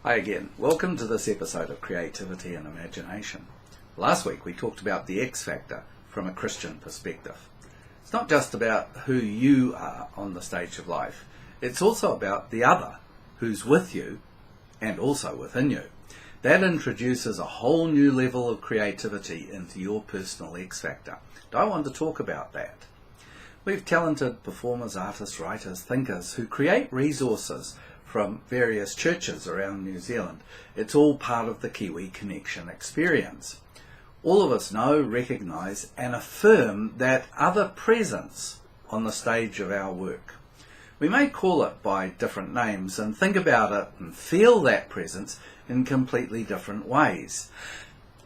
Hi again. Welcome to this episode of Creativity and Imagination. Last week we talked about the X factor from a Christian perspective. It's not just about who you are on the stage of life, it's also about the other who's with you and also within you. That introduces a whole new level of creativity into your personal X factor. I want to talk about that. We have talented performers, artists, writers, thinkers who create resources from various churches around New Zealand. It's all part of the Kiwi Connection experience. All of us know, recognise and affirm that other presence on the stage of our work. We may call it by different names and think about it and feel that presence in completely different ways.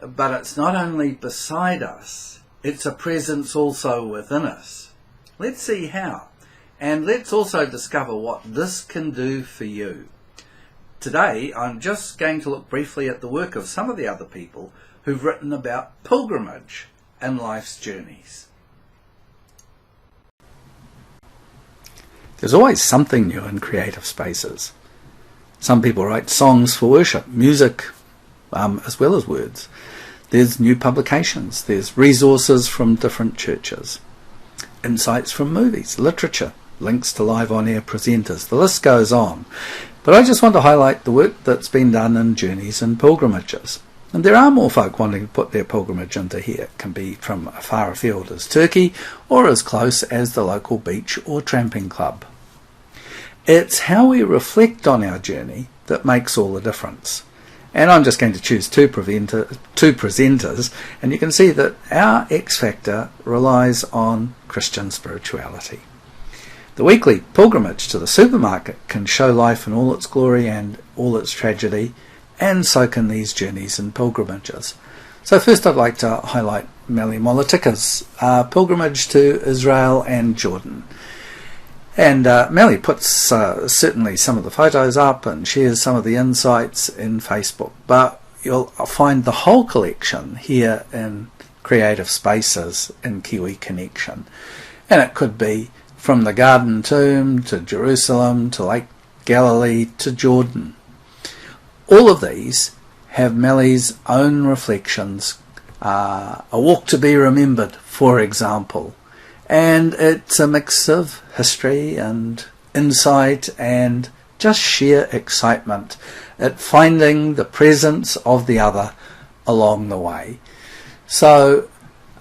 But it's not only beside us, it's a presence also within us. Let's see how. And let's also discover what this can do for you. Today, I'm just going to look briefly at the work of some of the other people who've written about pilgrimage and life's journeys. There's always something new in creative spaces. Some people write songs for worship, music, as well as words. There's new publications, there's resources from different churches, insights from movies, literature, links to live on-air presenters. The list goes on. But I just want to highlight the work that's been done in journeys and pilgrimages. And there are more folk wanting to put their pilgrimage into here. It can be from as far afield as Turkey or as close as the local beach or tramping club. It's how we reflect on our journey that makes all the difference. And I'm just going to choose two presenters, and you can see that our X Factor relies on Christian spirituality. The weekly pilgrimage to the supermarket can show life in all its glory and all its tragedy, and so can these journeys and pilgrimages. So first I'd like to highlight Melly Molitika's pilgrimage to Israel and Jordan. And Melly puts certainly some of the photos up and shares some of the insights in Facebook, but you'll find the whole collection here in Creative Spaces in Kiwi Connection. And it could be from the Garden Tomb to Jerusalem to Lake Galilee to Jordan. All of these have Melly's own reflections. A Walk to be Remembered, for example. And it's a mix of history and insight and just sheer excitement at finding the presence of the other along the way. So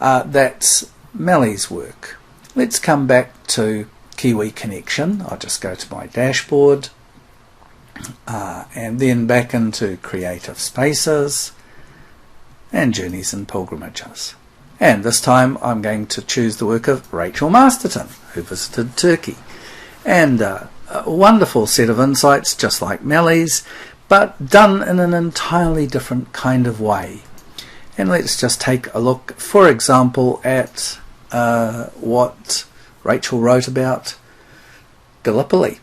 that's Melly's work. Let's come back to Kiwi Connection. I'll just go to my dashboard and then back into Creative Spaces and Journeys and Pilgrimages. And this time I'm going to choose the work of Rachel Masterton, who visited Turkey. And a wonderful set of insights, just like Melly's, but done in an entirely different kind of way. And let's just take a look, for example, at what Rachel wrote about Gallipoli.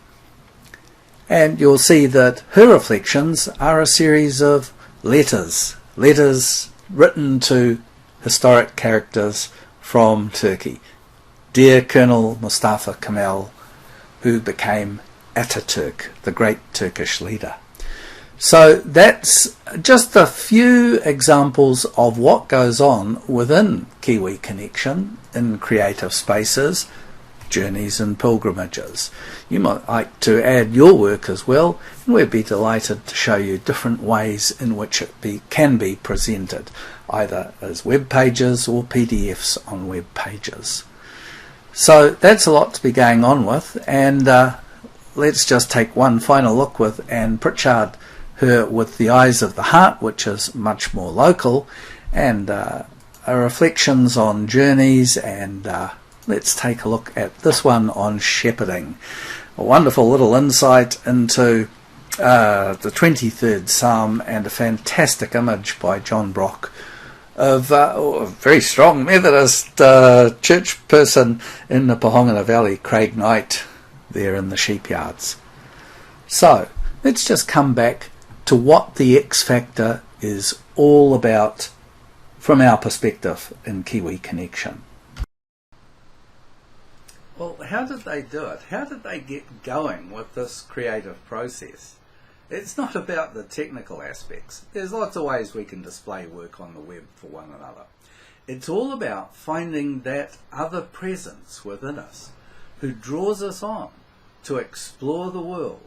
And you'll see that her reflections are a series of letters written to historic characters from Turkey. Dear Colonel Mustafa Kemal, who became Ataturk, the great Turkish leader. So that's just a few examples of what goes on within Kiwi Connection in Creative Spaces, Journeys and Pilgrimages. You might like to add your work as well, and we'd be delighted to show you different ways in which it can be presented, either as web pages or PDFs on web pages. So that's a lot to be going on with, and let's just take one final look with Anne Pritchard, her With the Eyes of the Heart, which is much more local, and reflections on journeys, and let's take a look at this one on shepherding. A wonderful little insight into the 23rd Psalm and a fantastic image by John Brock of a very strong Methodist church person in the Pohongina Valley, Craig Knight, there in the sheepyards. So let's just come back to what the X Factor is all about from our perspective in Kiwi Connection. Well, how did they do it? How did they get going with this creative process? It's not about the technical aspects. There's lots of ways we can display work on the web for one another. It's all about finding that other presence within us who draws us on to explore the world.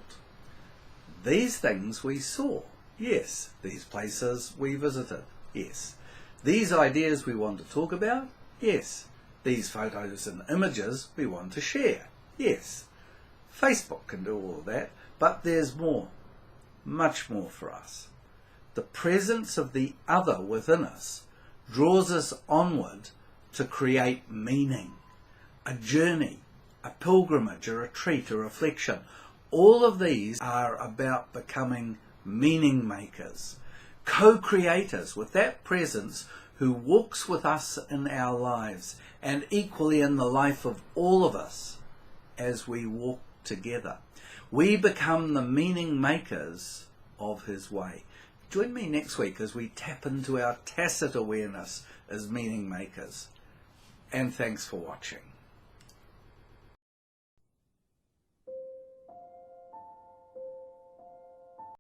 These things we saw, yes. These places we visited, yes. These ideas we want to talk about, yes. These photos and images we want to share, yes. Facebook can do all of that, but there's more, much more for us. The presence of the other within us draws us onward to create meaning, a journey, a pilgrimage, a retreat, a reflection. All of these are about becoming meaning makers, co-creators with that presence who walks with us in our lives and equally in the life of all of us as we walk together. We become the meaning makers of his way. Join me next week as we tap into our tacit awareness as meaning makers. And thanks for watching.